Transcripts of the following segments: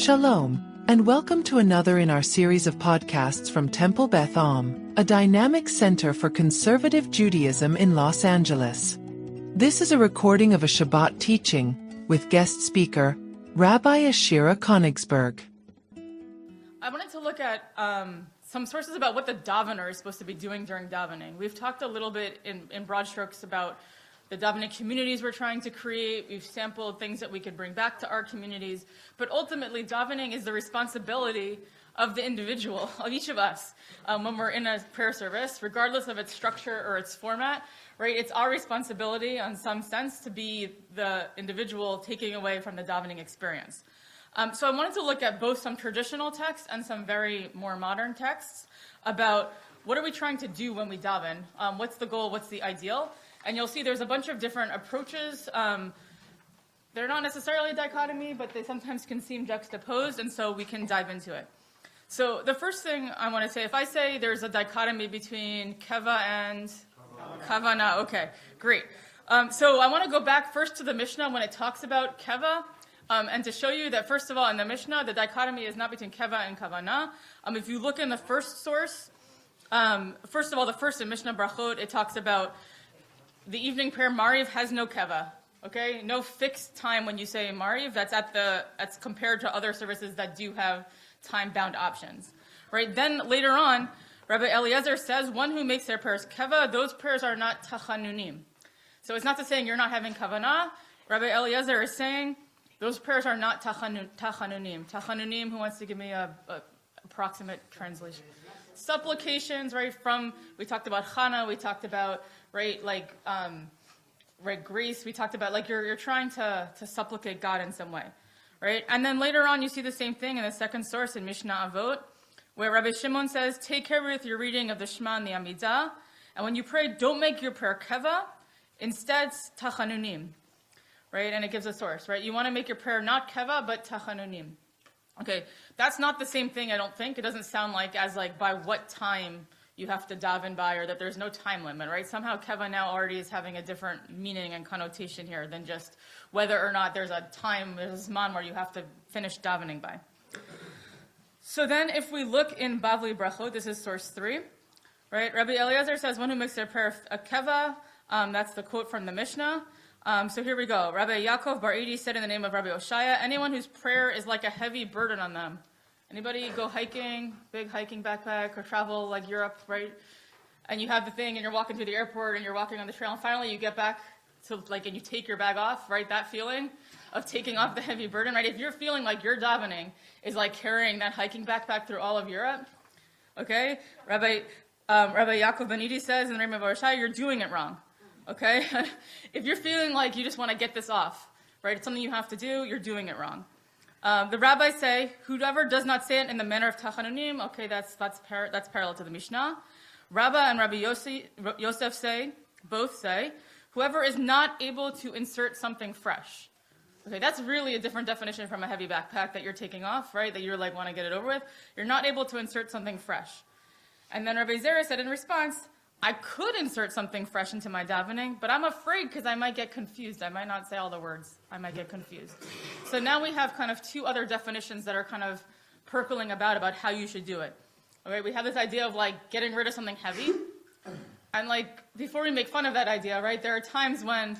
Shalom, and welcome to another in our series of podcasts from Temple Beth Am, a dynamic center for conservative Judaism in Los Angeles. This is a recording of a Shabbat teaching with guest speaker, Rabbi Ashira Konigsburg. I wanted to look at some sources about what the davener is supposed to be doing during davening. We've talked a little bit in broad strokes about the davening communities we're trying to create. We've sampled things that we could bring back to our communities. But ultimately, davening is the responsibility of the individual, of each of us, when we're in a prayer service, regardless of its structure or its format, right? It's our responsibility, in some sense, to be the individual taking away from the davening experience. So I wanted to look at both some traditional texts and some very more modern texts about what are we trying to do when we daven? What's the goal? What's the ideal? And you'll see there's a bunch of different approaches. They're not necessarily a dichotomy, but they sometimes can seem juxtaposed, and so we can dive into it. So the first thing I want to say, if I say there's a dichotomy between keva and kavana, okay, great. So I want to go back first to the Mishnah when it talks about keva, and to show you that, first of all, in the Mishnah, the dichotomy is not between keva and kavana. If you look in the first source, first of all, the first in Mishnah Brachot, it talks about the evening prayer. Mariv has no keva, okay? No fixed time when you say Mariv. That's compared to other services that do have time-bound options, right? Then later on, Rabbi Eliezer says, one who makes their prayers keva, those prayers are not tachanunim. So it's not to saying you're not having kavanah. Rabbi Eliezer is saying those prayers are not tachanunim. Tachanunim, who wants to give me a approximate translation? Supplications, right? We talked about chana, we talked about, right, grace, we talked about, you're trying to supplicate God in some way, right? And then later on, you see the same thing in the second source in Mishnah Avot, where Rabbi Shimon says, take care with your reading of the Shema and the Amidah, and when you pray, don't make your prayer keva, instead, tachanunim, right? And it gives a source, right? You want to make your prayer not keva, but tachanunim. Okay, that's not the same thing, I don't think. It doesn't sound like by what time you have to daven by, or that there's no time limit, right? Somehow keva now already is having a different meaning and connotation here than just whether or not there's a zman where you have to finish davening by. So then if we look in Bavli Brachot, this is source 3, right? Rabbi Eliezer says, one who makes their prayer a keva, that's the quote from the Mishnah. So here we go. Rabbi Yaakov Bar Edi said in the name of Rabbi Oshaya, anyone whose prayer is like a heavy burden on them. Anybody go hiking, big hiking backpack, or travel like Europe, right? And you have the thing, and you're walking through the airport, and you're walking on the trail, and finally you get back to, and you take your bag off, right? That feeling of taking off the heavy burden, right? If you're feeling like your davening is like carrying that hiking backpack through all of Europe, okay? Rabbi Yaakov Ben Edi says in the name of Oshaya, you're doing it wrong. Okay? If you're feeling like you just want to get this off, right? It's something you have to do, you're doing it wrong. The rabbis say, whoever does not say it in the manner of tachanunim, okay, that's parallel to the Mishnah. Rabba and Rabbi Yosef both say, whoever is not able to insert something fresh. Okay, that's really a different definition from a heavy backpack that you're taking off, right? That you're want to get it over with. You're not able to insert something fresh. And then Rabbi Zera said in response, I could insert something fresh into my davening, but I'm afraid because I might get confused. I might not say all the words. I might get confused. So now we have kind of two other definitions that are kind of percolating about how you should do it. Okay, we have this idea of getting rid of something heavy. And before we make fun of that idea, right, there are times when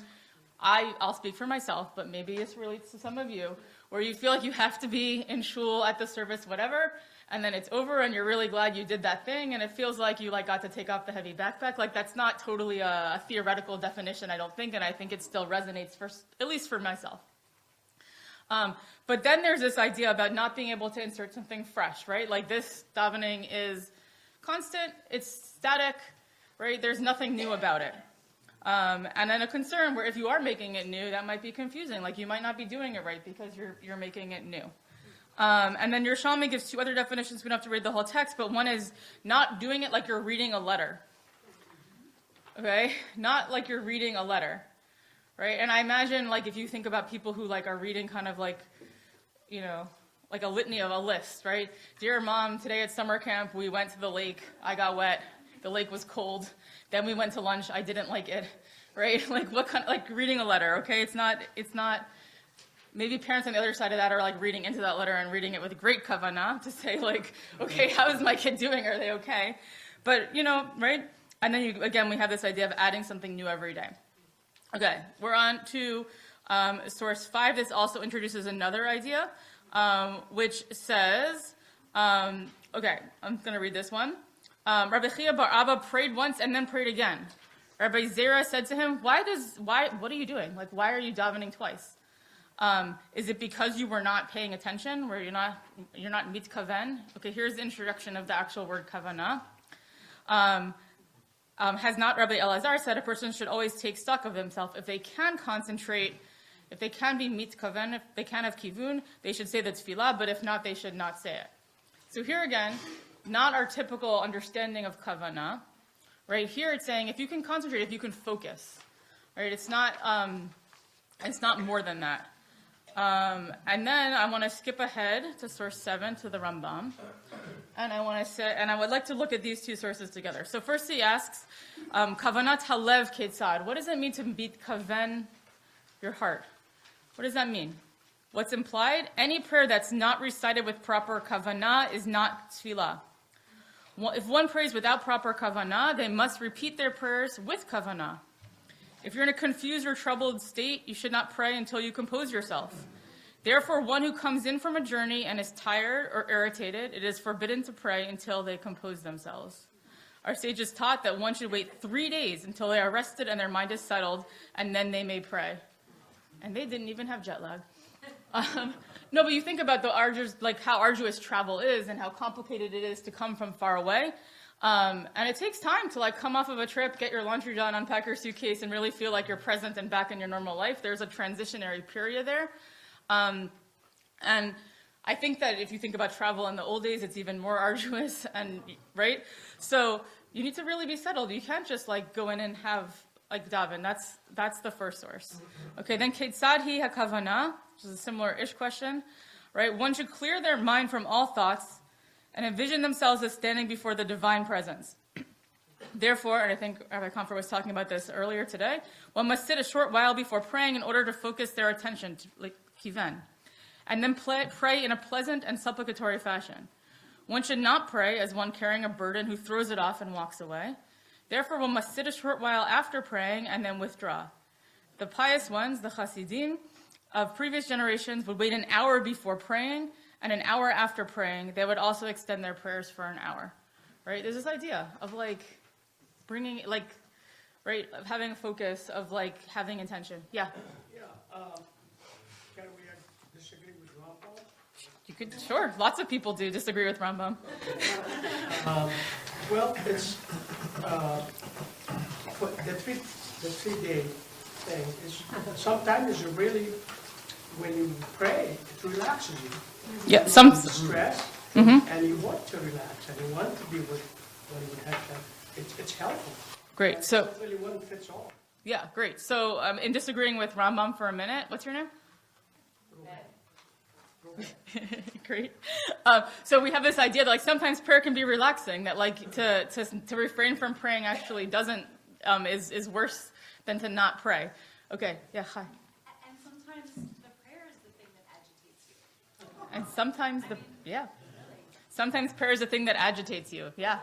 I'll speak for myself, but maybe this relates to some of you, where you feel like you have to be in shul at the service, whatever, and then it's over and you're really glad you did that thing, and it feels like you got to take off the heavy backpack. That's not totally a theoretical definition, I don't think, and I think it still resonates, at least for myself. But then there's this idea about not being able to insert something fresh, right? This davening is constant, it's static, right? There's nothing new about it. And then a concern where if you are making it new, that might be confusing. You might not be doing it right because you're making it new. And then Yerushalmi gives two other definitions. We don't have to read the whole text, but one is not doing it like you're reading a letter. Okay? Not like you're reading a letter. Right? And I imagine, if you think about people who, are reading kind of a litany of a list, right? Dear Mom, today at summer camp, we went to the lake. I got wet. The lake was cold. Then we went to lunch. I didn't like it. Right? What kind reading a letter, okay? It's not maybe parents on the other side of that are like reading into that letter and reading it with great kavanah to say like, okay, how is my kid doing? Are they okay? But, right? And then we have this idea of adding something new every day. Okay, we're on to source 5. This also introduces another idea, which says, okay, I'm going to read this one. Rabbi Chia bar Abba prayed once and then prayed again. Rabbi Zera said to him, what are you doing? Like, why are you davening twice? Is it because you were not paying attention, where you're not mitkaven? Okay, here's the introduction of the actual word kavanah. Has not Rabbi Elazar said a person should always take stock of himself? If they can concentrate, if they can be mitkaven, if they can have kivun, they should say the tefillah, but if not, they should not say it. So here again, not our typical understanding of kavanah. Right here it's saying if you can concentrate, if you can focus. Right? It's not more than that. And then I want to skip ahead to source 7, to the Rambam. And I would like to look at these two sources together. So first he asks, kavanat halev ketzad. What does it mean to mitkaven your heart? What does that mean? What's implied? Any prayer that's not recited with proper kavanah is not tefillah. If one prays without proper kavanah, they must repeat their prayers with kavanah. If you're in a confused or troubled state, you should not pray until you compose yourself. Therefore, one who comes in from a journey and is tired or irritated, it is forbidden to pray until they compose themselves. Our sages taught that one should wait 3 days until they are rested and their mind is settled, and then they may pray. And they didn't even have jet lag. No, but you think about how arduous travel is and how complicated it is to come from far away. And it takes time to come off of a trip, get your laundry done, unpack your suitcase, and really feel like you're present and back in your normal life. There's a transitionary period there. And I think that if you think about travel in the old days, it's even more arduous, right? So you need to really be settled. You can't just go in and have daven. That's the first source. Okay, then ketzad hi hakavana, which is a similar-ish question, right? One should clear their mind from all thoughts and envision themselves as standing before the divine presence. Therefore, and I think Rabbi Comfort was talking about this earlier today, one must sit a short while before praying in order to focus their attention to kiven, and then pray in a pleasant and supplicatory fashion. One should not pray as one carrying a burden who throws it off and walks away. Therefore, one must sit a short while after praying and then withdraw. The pious ones, the Hasidim of previous generations, would wait an hour before praying, and an hour after praying, they would also extend their prayers for an hour. Right? There's this idea of bringing, right, of having a focus, of having intention. Yeah. Can we disagree with Rambam? You could, sure. Lots of people do disagree with Rambam. Well, it's the 3-day thing is sometimes you really, when you pray, it relaxes you. Yeah, The stress, Mm-hmm. and you want to relax, and you want to be with what you would have. It's helpful. Great. And So, it's not really one fits all. yeah, great. So, in disagreeing with Rambam for a minute, what's your name? Great. So we have this idea that sometimes prayer can be relaxing, that to refrain from praying actually doesn't is worse than to not pray. Okay. Yeah. Hi. And sometimes the prayer is the thing that agitates you. And sometimes prayer is the thing that agitates you. Yeah.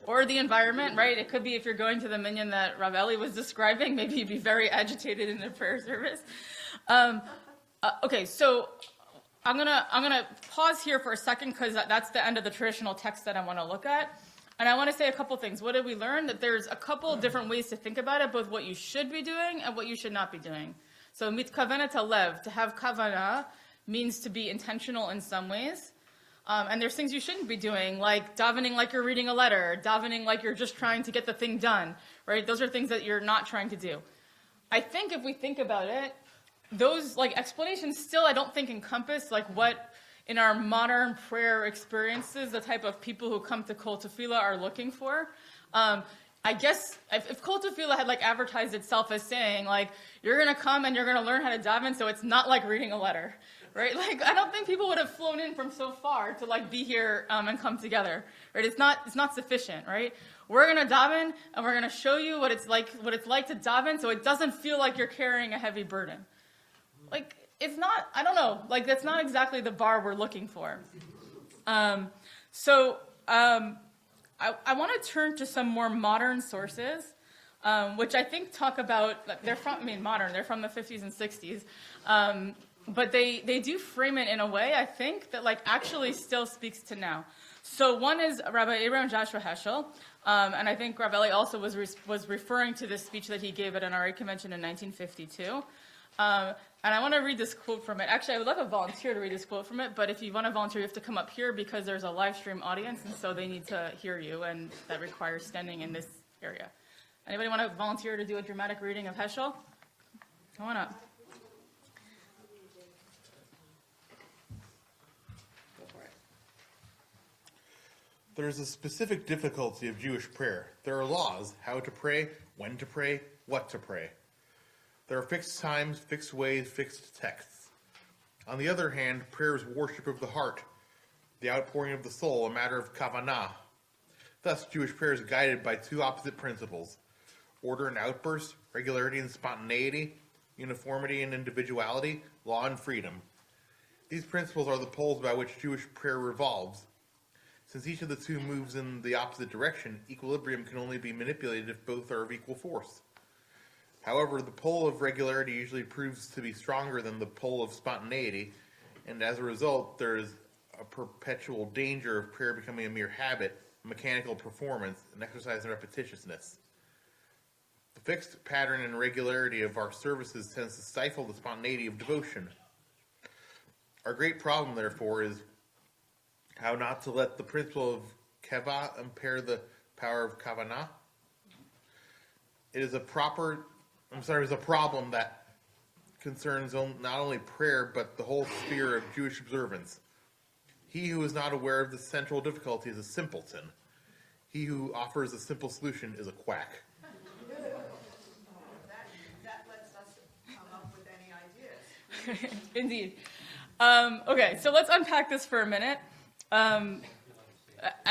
Or the environment, right? It could be if you're going to the minyan that Rav Eli was describing, maybe you'd be very agitated in the prayer service. Okay, so I'm gonna pause here for a second because that's the end of the traditional text that I want to look at. And I want to say a couple things. What did we learn? That there's a couple different ways to think about it, both what you should be doing and what you should not be doing. So mitkavenet halev, to have kavanah, means to be intentional in some ways. And there's things you shouldn't be doing, like davening like you're reading a letter, davening like you're just trying to get the thing done, right? Those are things that you're not trying to do. I think if we think about it, those explanations still I don't think encompass what in our modern prayer experiences the type of people who come to Kol Tefillah are looking for. I guess if Kol Tefillah had advertised itself as saying you're gonna come and you're gonna learn how to daven, so it's not like reading a letter, right? I don't think people would have flown in from so far to be here and come together, right? It's not sufficient, right? We're gonna daven and we're gonna show you what it's like to daven, so it doesn't feel like you're carrying a heavy burden. it's not, I don't know, like that's not exactly the bar we're looking for. I want to turn to some more modern sources, which I think talk about, they're from the 50s and 60s, but they do frame it in a way, I think, that like actually still speaks to now. So one is Rabbi Abraham Joshua Heschel, and I think Rav Eli also was referring to this speech that he gave at an RA convention in 1952. And I want to read this quote from it. Actually, I would like a volunteer to read this quote from it, but if you want to volunteer, you have to come up here because there's a live stream audience, and so they need to hear you, and that requires standing in this area. Anybody want to volunteer to do a dramatic reading of Heschel? Come on up. Go for it. There is a specific difficulty of Jewish prayer. There are laws, how to pray, when to pray, what to pray. There are fixed times, fixed ways, fixed texts. On the other hand, prayer is worship of the heart, the outpouring of the soul, a matter of kavanah. Thus, Jewish prayer is guided by two opposite principles: order and outburst, regularity and spontaneity, uniformity and individuality, law and freedom. These principles are the poles by which Jewish prayer revolves. Since each of the two moves in the opposite direction, equilibrium can only be manipulated if both are of equal force. However, the pole of regularity usually proves to be stronger than the pole of spontaneity, and as a result, there is a perpetual danger of prayer becoming a mere habit, a mechanical performance, an exercise in repetitiousness. The fixed pattern and regularity of our services tends to stifle the spontaneity of devotion. Our great problem, therefore, is how not to let the principle of keva impair the power of kavanah. It is a problem that concerns not only prayer, but the whole sphere of Jewish observance. He who is not aware of the central difficulty is a simpleton. He who offers a simple solution is a quack. That lets us come up with any ideas. Indeed. Okay, so let's unpack this for a minute. I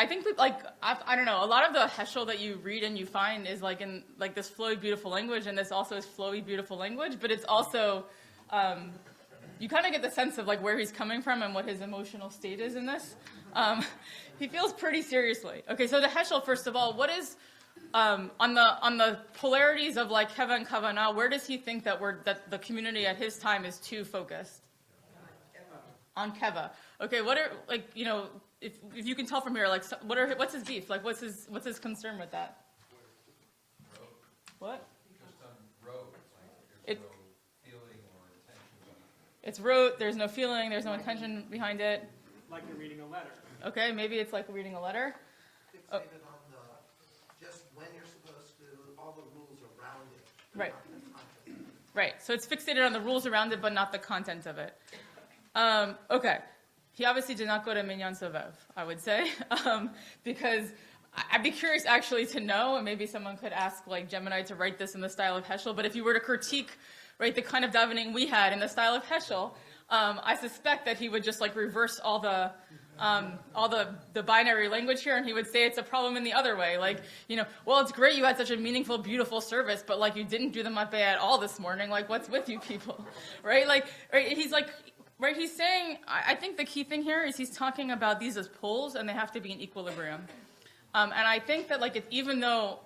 think that, I don't know, a lot of the Heschel that you read and you find is like in like this flowy, beautiful language, and this also is flowy, beautiful language, but it's also, you kind of get the sense of like where he's coming from and what his emotional state is in this. He feels pretty seriously. Okay, so the Heschel, first of all, what is, on the polarities of like keva and kavanah, where does he think that the community at his time is too focused? On keva. Okay, what are, like, you know, if you can tell from here, like, what's his beef? Like, what's his concern with that? Rote. What? Just on rote, like, there's no feeling or intention behind it. It's rote, there's no feeling, there's no intention behind it. Like you're reading a letter. Okay, maybe it's like reading a letter. Fixated on just when you're supposed to, all the rules around it. Right. Not the content. Right, so it's fixated on the rules around it, but not the content of it. Okay. He obviously did not go to Minyan Sovev, I would say, because I'd be curious actually to know, and maybe someone could ask like Gemini to write this in the style of Heschel, but if you were to critique, right, the kind of davening we had in the style of Heschel, I suspect that he would just like reverse all the binary language here, and he would say it's a problem in the other way. Like, you know, well, it's great you had such a meaningful, beautiful service, but like you didn't do the matbeh at all this morning. Like, what's with you people, right? Like, right, he's like, right, he's saying, I think the key thing here is he's talking about these as poles, and they have to be in equilibrium. And I think that, like, even though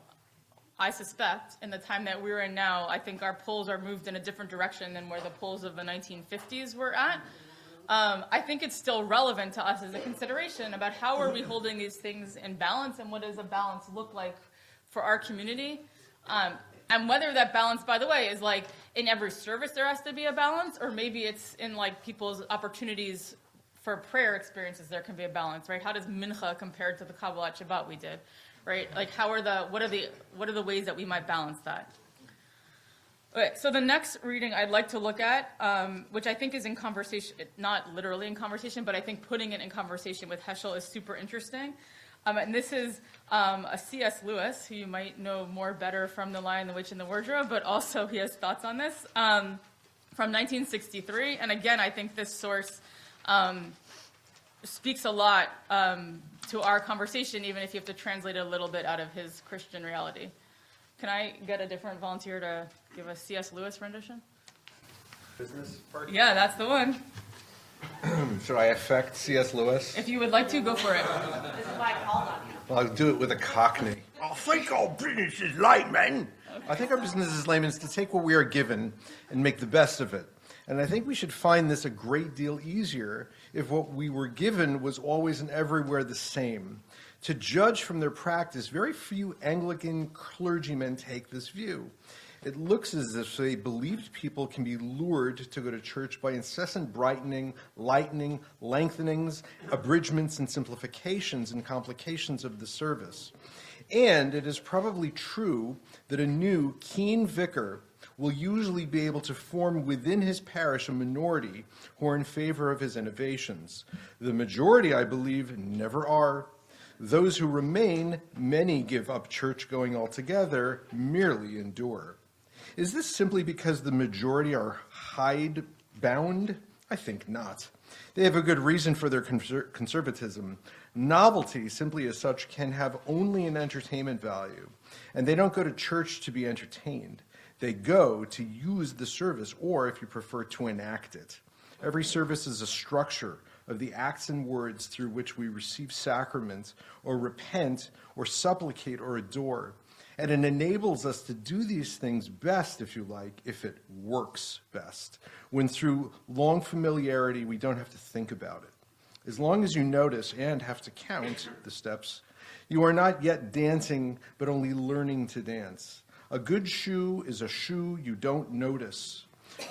I suspect in the time that we're in now, I think our poles are moved in a different direction than where the poles of the 1950s were at, I think it's still relevant to us as a consideration about how are we holding these things in balance, and what does a balance look like for our community. And whether that balance, by the way, is like in every service there has to be a balance, or maybe it's in like people's opportunities for prayer experiences there can be a balance, right? How does mincha compare to the Kabbalat Shabbat we did, right? Like what are the ways that we might balance that? Okay, so the next reading I'd like to look at, which I think is in conversation, not literally in conversation, but I think putting it in conversation with Heschel is super interesting. And this is a C.S. Lewis, who you might know more better from The Lion, the Witch, and the Wardrobe, but also he has thoughts on this, from 1963. And again, I think this source speaks a lot to our conversation, even if you have to translate it a little bit out of his Christian reality. Can I get a different volunteer to give a C.S. Lewis rendition? Business part? Yeah, that's the one. Should I affect C.S. Lewis? If you would like to, go for it. This is why I called on you. Well, I'll do it with a Cockney. I think our business is layman. I think our business is layman is to take what we are given and make the best of it. And I think we should find this a great deal easier if what we were given was always and everywhere the same. To judge from their practice, very few Anglican clergymen take this view. It looks as if a believed people can be lured to go to church by incessant brightening, lightening, lengthenings, abridgments, and simplifications and complications of the service. And it is probably true that a new, keen vicar will usually be able to form within his parish a minority who are in favor of his innovations. The majority, I believe, never are. Those who remain, many give up church-going altogether, merely endure. Is this simply because the majority are hide-bound? I think not. They have a good reason for their conservatism. Novelty, simply as such, can have only an entertainment value, and they don't go to church to be entertained. They go to use the service, or, if you prefer, to enact it. Every service is a structure of the acts and words through which we receive sacraments, or repent, or supplicate, or adore. And it enables us to do these things best, if you like, if it works best, when through long familiarity we don't have to think about it. As long as you notice and have to count the steps, you are not yet dancing, but only learning to dance. A good shoe is a shoe you don't notice.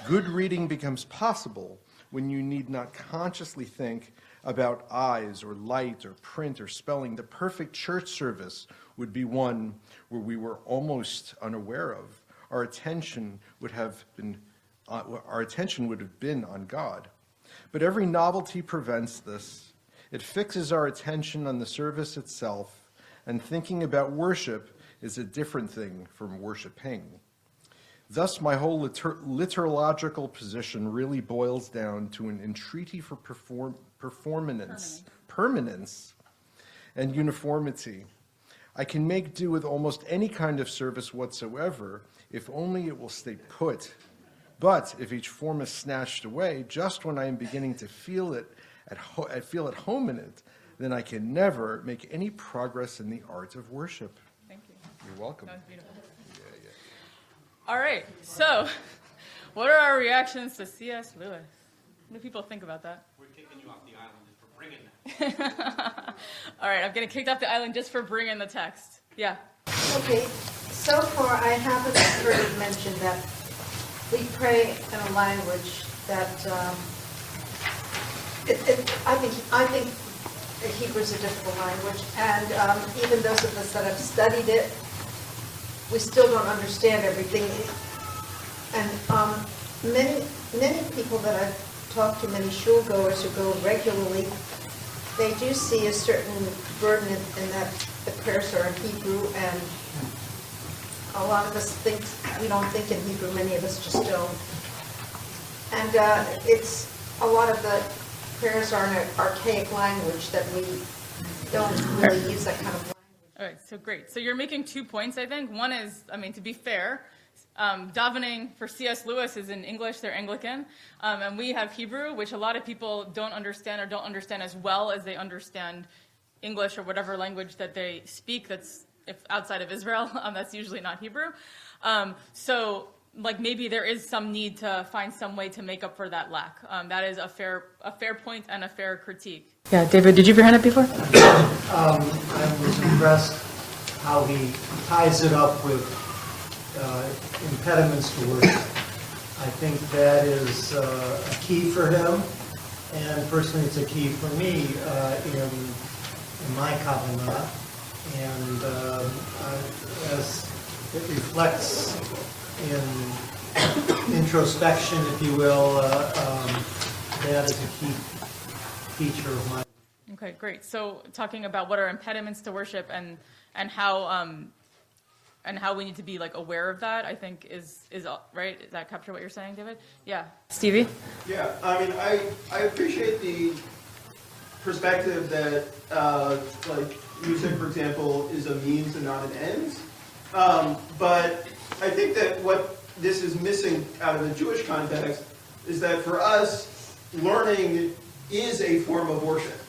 Good reading becomes possible when you need not consciously think about eyes or light or print or spelling. The perfect church service would be one where we were almost unaware of. Our attention would have been on God. But every novelty prevents this. It fixes our attention on the service itself, and thinking about worship is a different thing from worshiping. Thus, my whole liturgical position really boils down to an entreaty for permanence, and uniformity. I can make do with almost any kind of service whatsoever, if only it will stay put. But if each form is snatched away, just when I am beginning to feel at home in it, then I can never make any progress in the art of worship. Thank you. You're welcome. That was beautiful. All right, so what are our reactions to C.S. Lewis? What do people think about that? We're kicking you off the island just for bringing that. All right, I'm getting kicked off the island just for bringing the text. Yeah. Okay, so far I haven't heard it mentioned that we pray in a language that I think Hebrew is a difficult language, and even those of us that have studied it, we still don't understand everything. And many people that I've talked to, many shul goers who go regularly, they do see a certain burden in that the prayers are in Hebrew, and a lot of us think we don't think in Hebrew. Many of us just don't. And it's a lot of the prayers are in an archaic language that we don't really use that kind of language. All right, so great. So you're making 2 points, I think. One is, to be fair, davening for C.S. Lewis is in English, they're Anglican, and we have Hebrew, which a lot of people don't understand or don't understand as well as they understand English or whatever language that they speak that's outside of Israel. That's usually not Hebrew. So maybe there is some need to find some way to make up for that lack. That is a fair point and a fair critique. Yeah, David, did you have your hand up before? I was impressed how he ties it up with impediments to worship. I think that is a key for him, and personally it's a key for me in my Kabbalah, and as it reflects in introspection, if you will, that is a key feature of my. Okay, great. So talking about what are impediments to worship and how we need to be aware of that, I think is right. Does that capture what you're saying, David? Yeah, Stevie. Yeah, I appreciate the perspective that music, for example, is a means and not an end. But I think that what this is missing out of the Jewish context is that for us, learning is a form of worship,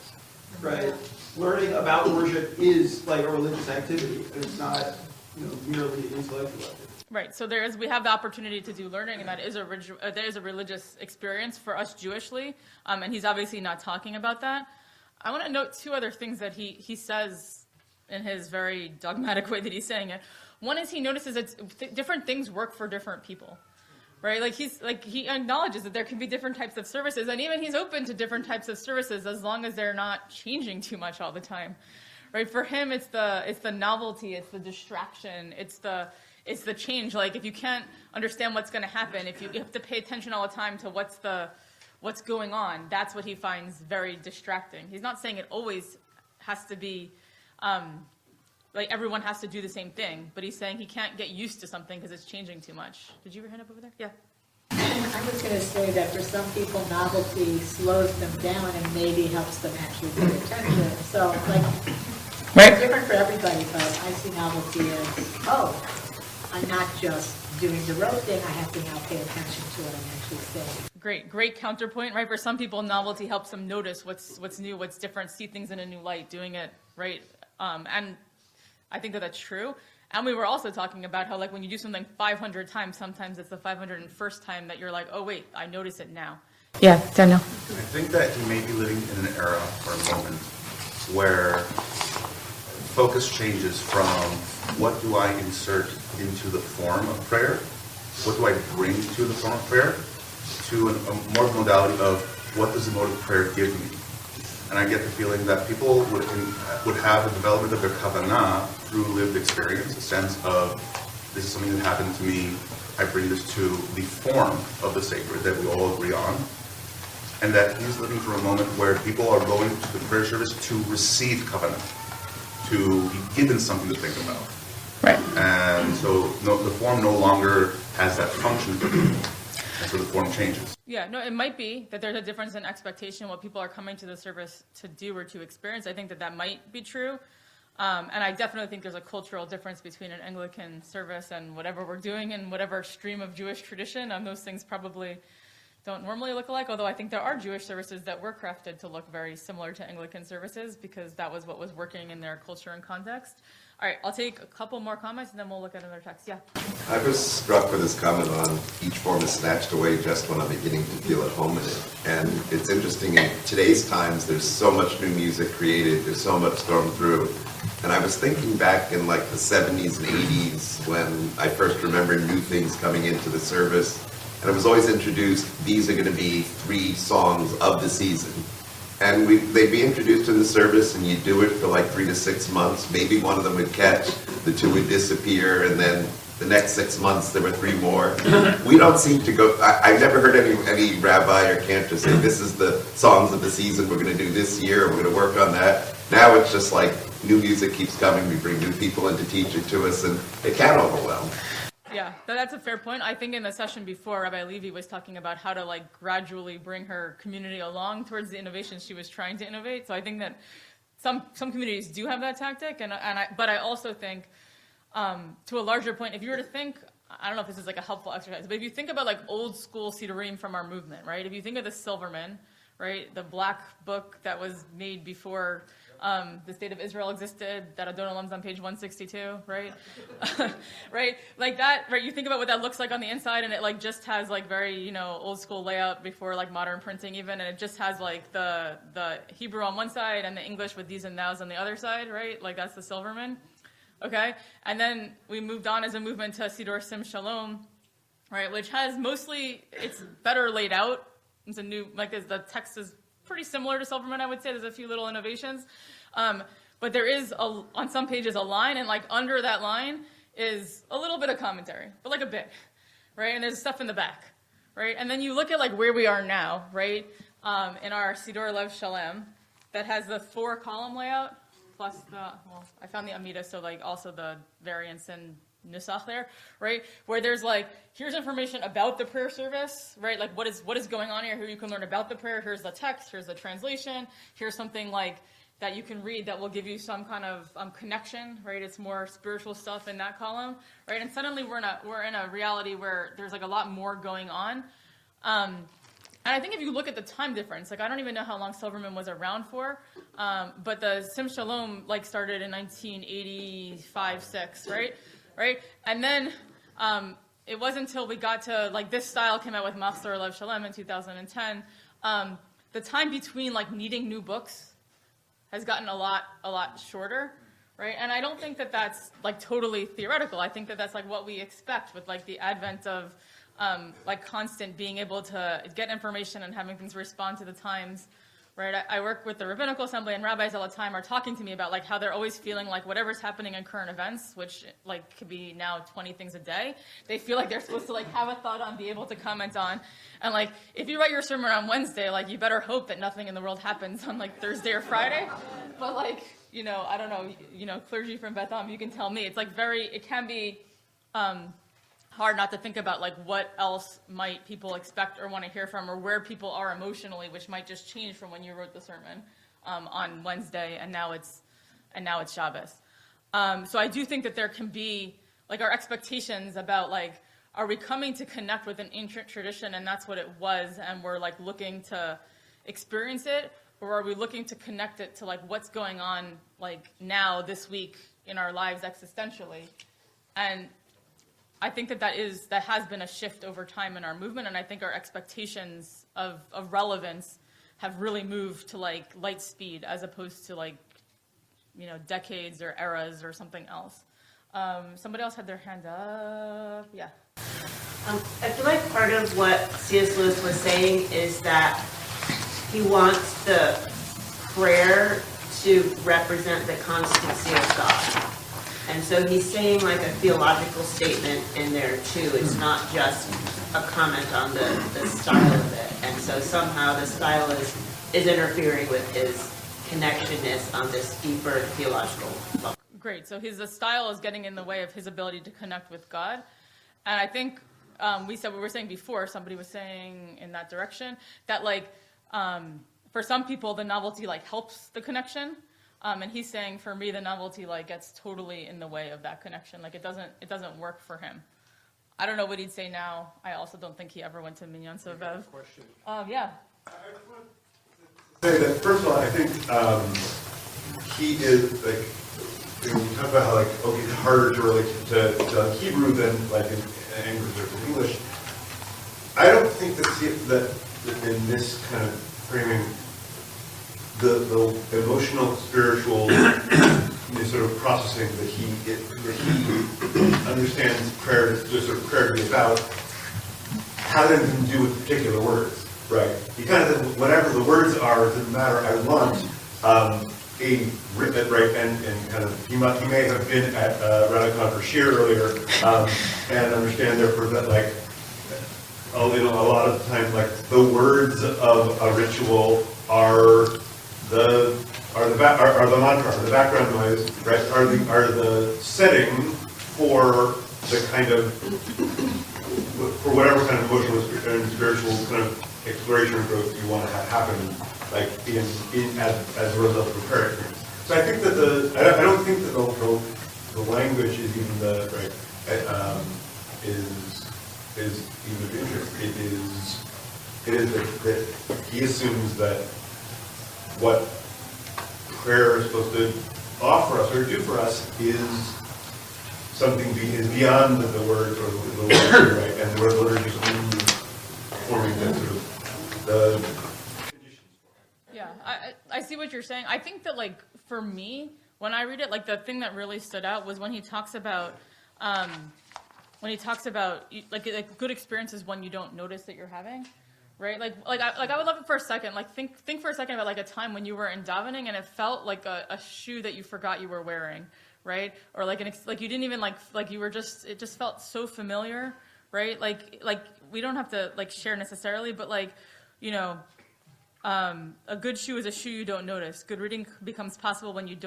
right? Learning about worship is like a religious activity. It's not, merely an intellectual activity. Right. So we have the opportunity to do learning, and that is a religious experience for us Jewishly. And he's obviously not talking about that. I want to note two other things that he says in his very dogmatic way that he's saying it. One is he notices that different things work for different people. Right? He acknowledges that there can be different types of services, and even he's open to different types of services as long as they're not changing too much all the time. Right? For him, it's the novelty, it's the distraction, it's the change. Like, if you can't understand what's going to happen, if you have to pay attention all the time to what's going on, that's what he finds very distracting. He's not saying it always has to be everyone has to do the same thing, but he's saying he can't get used to something because it's changing too much. Did you have your hand up over there? Yeah. I was going to say that for some people, novelty slows them down and maybe helps them actually pay attention. So, it's different for everybody, but I see novelty as, I'm not just doing the rote thing, I have to now pay attention to what I'm actually saying. Great counterpoint, right? For some people, novelty helps them notice what's new, what's different, see things in a new light, doing it, right? And I think that that's true. And we were also talking about how, when you do something 500 times, sometimes it's the 501st time that you're like, oh, wait, I notice it now. Yeah, Daniel. I think that he may be living in an era or a moment where focus changes from what do I insert into the form of prayer, what do I bring to the form of prayer, to a more modality of what does the mode of prayer give me. And I get the feeling that people would have a development of their kavanah through lived experience, a sense of this is something that happened to me, I bring this to the form of the sacred that we all agree on, and that he's living for a moment where people are going to the prayer service to receive kavanah, to be given something to think about. Right. And so the form no longer has that function for people, and so the form changes. Yeah, no, it might be that there's a difference in expectation, what people are coming to the service to do or to experience. I think that might be true. And I definitely think there's a cultural difference between an Anglican service and whatever we're doing in whatever stream of Jewish tradition. Those things probably don't normally look alike, although I think there are Jewish services that were crafted to look very similar to Anglican services because that was what was working in their culture and context. All right, I'll take a couple more comments and then we'll look at another text. Yeah. I was struck with his comment on each form is snatched away just when I'm beginning to feel at home in it. And it's interesting, in today's times, there's so much new music created, there's so much thrown through. And I was thinking back in the 70s and 80s when I first remember new things coming into the service. And it was always introduced, these are going to be 3 songs of the season. And they'd be introduced to the service, and you'd do it for 3 to 6 months. Maybe one of them would catch, the 2 would disappear, and then the next 6 months there were 3 more. We don't seem to go. I've never heard any rabbi or cantor say, this is the songs of the season we're going to do this year, we're going to work on that. Now it's just new music keeps coming, we bring new people in to teach it to us, and it can overwhelm. Yeah, that's a fair point. I think in the session before, Rabbi Levy was talking about how to gradually bring her community along towards the innovations she was trying to innovate. So I think that some communities do have that tactic, but I also think, to a larger point, if you were to think, I don't know if this is a helpful exercise, but if you think about old school Sidurim from our movement, right? If you think of the Silverman, right, the black book that was made before the state of Israel existed, that Adon Olam's on page 162, right? Right? That, right? You think about what that looks like on the inside, and it just has very, old school layout before modern printing even, and it just has the Hebrew on one side and the English with these and thous on the other side, right? That's the Silverman. Okay? And then we moved on as a movement to Sidur Sim Shalom, right? Which has mostly, it's better laid out. It's a new, the text is pretty similar to Silverman, I would say. There's a few little innovations. But there is, on some pages, a line, and under that line is a little bit of commentary, but a bit, right? And there's stuff in the back, right? And then you look at where we are now, right? In our Sidur Lev Shalem, that has the 4-column layout, plus I found the Amida, so also the variants in Nusach there, right? Where there's here's information about the prayer service, right? What is going on here? Here you can learn about the prayer. Here's the text. Here's the translation. Here's something that you can read that will give you some kind of connection, right? It's more spiritual stuff in that column, right? And suddenly we're in a reality where there's a lot more going on. And I think if you look at the time difference, like I don't even know how long Silverman was around for, but the Sim Shalom like started in 1985-6, right? And then it wasn't until we got to like this style came out with Master Lev Shalom in 2010. The time between like needing new books has gotten a lot shorter, right? And I don't think that that's like totally theoretical. I think that that's like what we expect with like the advent of like constant being able to get information and having things respond to the times, right? I work with the Rabbinical Assembly, and rabbis all the time are talking to me about like how they're always feeling like whatever's happening in current events, which like could be now 20 things a day, they feel like they're supposed to like have a thought on, be able to comment on. And like if you write your sermon on Wednesday, like you better hope that nothing in the world happens on like Thursday or Friday. But like, you know, I don't know, you know, clergy from Beth Am, you can tell me, it's like it can be hard not to think about like what else might people expect or want to hear from, or where people are emotionally, which might just change from when you wrote the sermon on Wednesday, and now it's Shabbos. So I do think that there can be like our expectations about like, are we coming to connect with an ancient tradition and that's what it was, and we're like looking to experience it, or are we looking to connect it to like what's going on like now this week in our lives existentially? And I think that has been a shift over time in our movement, and I think our expectations of relevance have really moved to like light speed as opposed to like, you know, decades or eras or something else. Somebody else had their hand up. Yeah. I feel like part of what C.S. Lewis was saying is that he wants the prayer to represent the constancy of God. And so he's saying like a theological statement in there too. It's not just a comment on the style of it. And so somehow the style is interfering with his connectedness on this deeper theological level. Great. So the style is getting in the way of his ability to connect with God. And I think we were saying before, somebody was saying in that direction, that like for some people the novelty like helps the connection. And he's saying, for me, the novelty like gets totally in the way of that connection. Like it doesn't work for him. I don't know what he'd say now. I also don't think he ever went to minyan. So Bev. Question. Yeah. I just want to say that first of all, I think he is like, when you talk about how like it's harder to relate to Hebrew than like in English or in English. I don't think that in this kind of framing, the emotional, spiritual sort of processing that he understands prayer to be about has anything to do with particular words, right? He kind of says, whatever the words are, it doesn't matter. I want a written, right, and kind of he may have been at Rabbi Ashira earlier and understand therefore that like a lot of the time like the words of a ritual are the mantra, the background noise, right? Are the setting for the kind of for whatever kind of emotional and spiritual kind of exploration and growth you want to have happen, like as a result of prayer experience. So I think that I don't think that the language is even is even of interest. It is that he assumes that what prayer is supposed to offer us or do for us is something is beyond the words or the liturgy, right? And the liturgy is only forming that sort of the conditions for it. Yeah, I see what you're saying. I think that like for me, when I read it, like the thing that really stood out was when he talks about like good experiences when you don't notice that you're having. Right, like I would love it for a second. Like think for a second about like a time when you were in davening and it felt like a shoe that you forgot you were wearing, right? Or like you didn't even like you were just, it just felt so familiar, right? Like we don't have to like share necessarily, but like, you know, a good shoe is a shoe you don't notice. Good reading becomes possible when you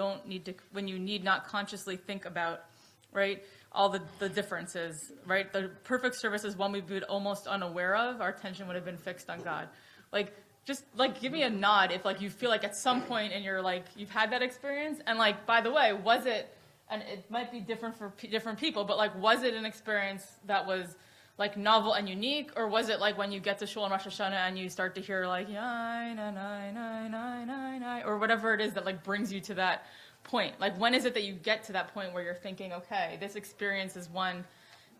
need not consciously think about, right? All the differences, right? The perfect service is one we've been almost unaware of. Our attention would have been fixed on God. Like, just like give me a nod if like you feel like at some point in your like you've had that experience. And like, by the way, was it? And it might be different for different people, but like, was it an experience that was like novel and unique, or was it like when you get to Shul and Rosh Hashanah and you start to hear like yai na na na na na na, or whatever it is that like brings you to that point? Like when is it that you get to that point where you're thinking, okay, this experience is one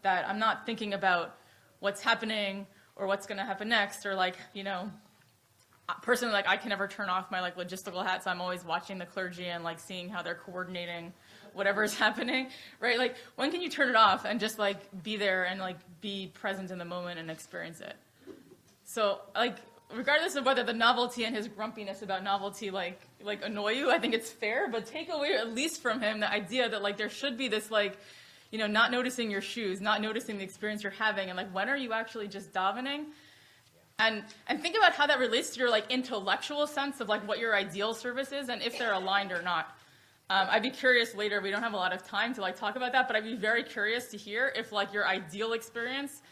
that I'm not thinking about what's happening or what's going to happen next, or like, you know, personally, like I can never turn off my like logistical hat, so I'm always watching the clergy and like seeing how they're coordinating whatever's happening, right? Like when can you turn it off and just like be there and like be present in the moment and experience it? So like regardless of whether the novelty and his grumpiness about novelty like annoy you, I think it's fair, but take away at least from him the idea that like there should be this like, you know, not noticing your shoes, not noticing the experience you're having, and like when are you actually just davening? And think about how that relates to your like intellectual sense of like what your ideal service is and if they're aligned or not. I'd be curious later, we don't have a lot of time to like talk about that, but I'd be very curious to hear if like your ideal experience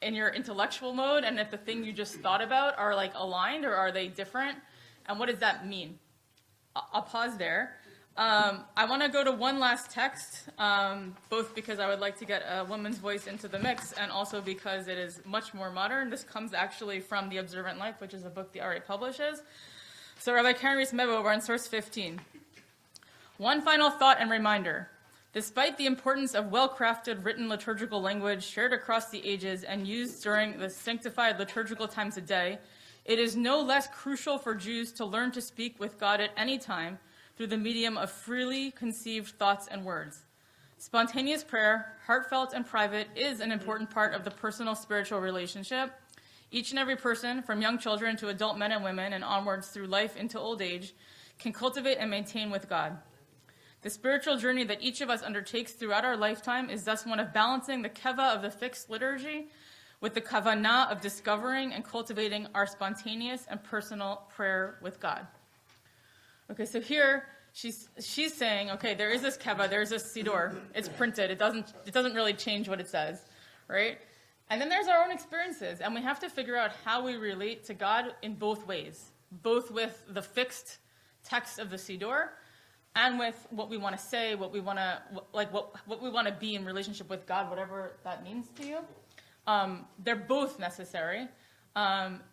in your intellectual mode and if the thing you just thought about are like aligned or are they different, and what does that mean? I'll pause there. I want to go to one last text, both because I would like to get a woman's voice into the mix and also because it is much more modern. This comes actually from The Observant Life, which is a book the RA publishes. So Rabbi Karen Rees Mebo, we're on source 15. One final thought and reminder. Despite the importance of well-crafted written liturgical language shared across the ages and used during the sanctified liturgical times a day, it is no less crucial for Jews to learn to speak with God at any time through the medium of freely conceived thoughts and words. Spontaneous prayer, heartfelt and private, is an important part of the personal spiritual relationship. Each and every person, from young children to adult men and women and onwards through life into old age, can cultivate and maintain with God. The spiritual journey that each of us undertakes throughout our lifetime is thus one of balancing the keva of the fixed liturgy with the kavanah of discovering and cultivating our spontaneous and personal prayer with God. Okay, so here she's saying, okay, there is this keva, there is this siddur, it's printed, it doesn't really change what it says, right? And then there's our own experiences, and we have to figure out how we relate to God in both ways, both with the fixed text of the siddur and with what we want to say, what we want to like, what we want to be in relationship with God, whatever that means to you. They're both necessary.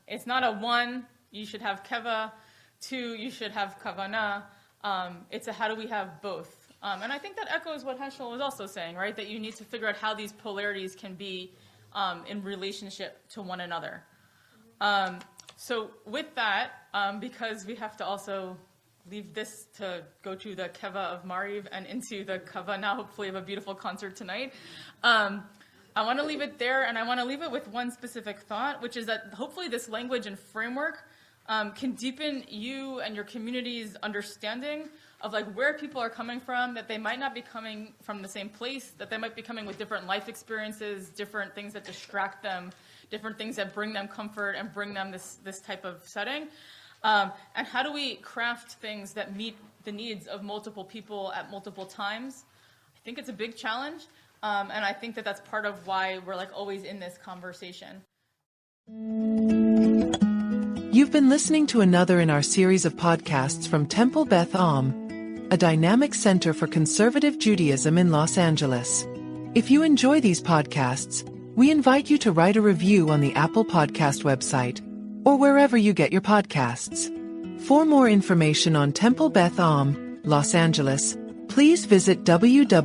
It's not a one, you should have keva, two, you should have kavanah. It's a how do we have both? And I think that echoes what Heschel was also saying, right? That you need to figure out how these polarities can be in relationship to one another. So with that, because we have to also leave this to go to the keva of Mariv and into the kavanah, hopefully of a beautiful concert tonight. I want to leave it there, and I want to leave it with one specific thought, which is that hopefully this language and framework can deepen you and your community's understanding of like where people are coming from, that they might not be coming from the same place, that they might be coming with different life experiences, different things that distract them, different things that bring them comfort and bring them this type of setting. And how do we craft things that meet the needs of multiple people at multiple times? I think it's a big challenge, and I think that that's part of why we're like always in this conversation. You've been listening to another in our series of podcasts from Temple Beth Am, a dynamic center for conservative Judaism in Los Angeles. If you enjoy these podcasts, we invite you to write a review on the Apple Podcast website or wherever you get your podcasts. For more information on Temple Beth Am, Los Angeles, please visit www.tbala.org.